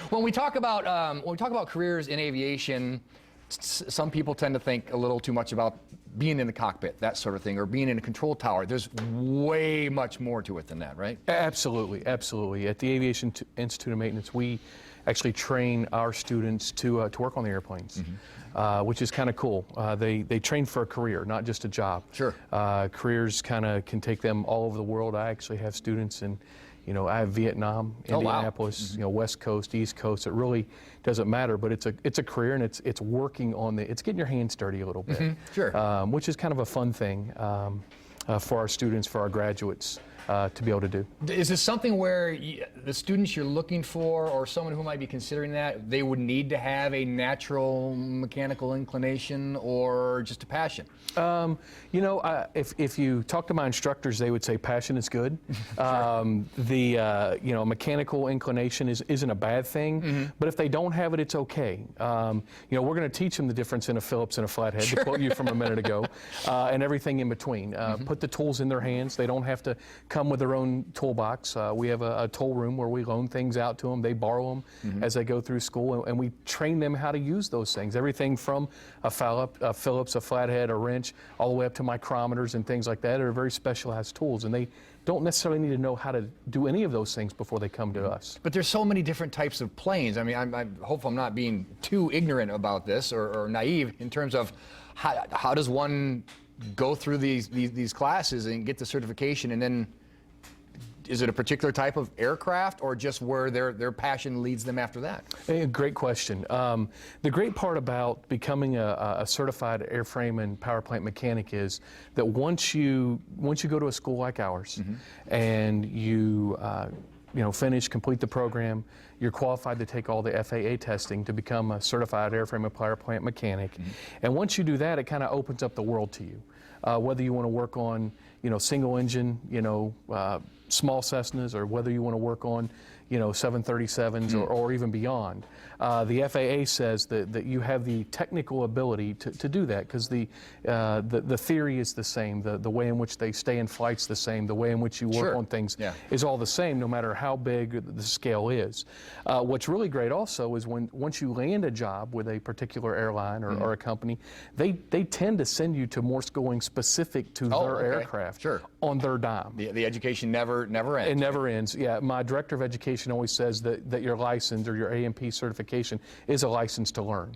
When we talk about careers in aviation, some people tend to think a little too much about being in the cockpit, that sort of thing, or being in a control tower. There's way much more to it than that, right? Absolutely, absolutely. At the Aviation Institute of Maintenance, we actually train our students to work on the airplanes, which is kind of cool. They train for a career, not just a job. Sure. Careers kind of can take them all over the world. I actually have students in, I have Vietnam, Indianapolis, wow. West Coast, East Coast. It really doesn't matter, but it's a career, and it's working on it's getting your hands dirty a little bit. Sure. Which is kind of a fun thing for our students, for our graduates. To be able to do. Is this something where the students you're looking for, or someone who might be considering that, they would need to have a natural mechanical inclination or just a passion? If you talk to my instructors, they would say passion is good. Mechanical inclination isn't a bad thing, but if they don't have it, it's okay. We're going to teach them the difference in a Phillips and a flathead, to quote you from a minute ago, and everything in between. Put the tools in their hands. They don't have to come with their own toolbox. We have a tool room where we loan things out to them. They borrow them as they go through school, and we train them how to use those things. Everything from a Phillips, a flathead, a wrench, all the way up to micrometers and things like that are very specialized tools, and they don't necessarily need to know how to do any of those things before they come to us. But there's so many different types of planes. I mean, I hope I'm not being too ignorant about this or naive in terms of how does one go through these classes and get the certification, and then is it a particular type of aircraft, or just where their passion leads them after that? Great question. The great part about becoming a certified airframe and power plant mechanic is that once you go to a school like ours, and you complete the program, you're qualified to take all the FAA testing to become a certified airframe and power plant mechanic. And once you do that, it kind of opens up the world to you. Whether you want to work on, single engine, small Cessnas, or whether you want to work on, 737s or even beyond. The FAA says that you have the technical ability to do that, because the theory is the same, the way in which they stay in flight's the same, the way in which you work on things is all the same, no matter how big the scale is. What's really great also is once you land a job with a particular airline or a company, they tend to send you to more schooling specific to their aircraft on their dime. The education never ends. It never ends. Yeah, my director of education always says that your license or your A&P certification is a license to learn.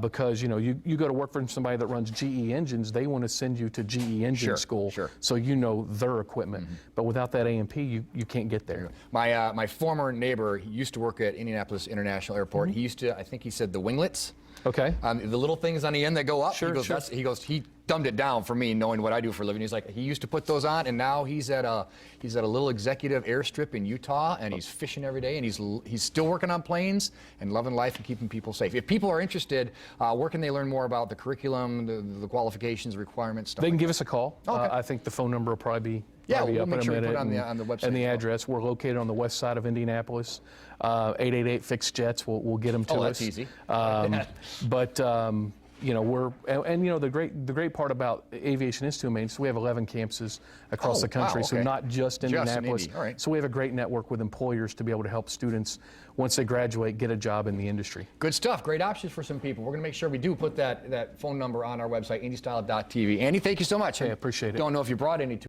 Because you go to work for somebody that runs GE engines, they want to send you to GE engine school, so you know their equipment. But without that A&P, you can't get there. My former neighbor, he used to work at Indianapolis International Airport. He used to, I think he said, the winglets. Okay. The little things on the end that go up. He dumbed it down for me, knowing what I do for a living. He's like, he used to put those on, and now he's at a little executive airstrip in Utah, and he's fishing every day, and he's still working on planes and loving life and keeping people safe. If people are interested, where can they learn more about the curriculum, the qualifications, requirements, stuff? They can give us a call. I think the phone number will probably be up in a minute. Put it on the website. And the address. We're located on the west side of Indianapolis. 888 fixed jets will get them to us. Oh, that's easy. The great part about Aviation Institute of Maintenance, we have 11 campuses across the country, so not just Indianapolis. So we have a great network with employers to be able to help students, once they graduate, get a job in the industry. Good stuff. Great options for some people. We're going to make sure we do put that phone number on our website, indystyle.tv. Andy, thank you so much. I appreciate it. Don't know if you brought any to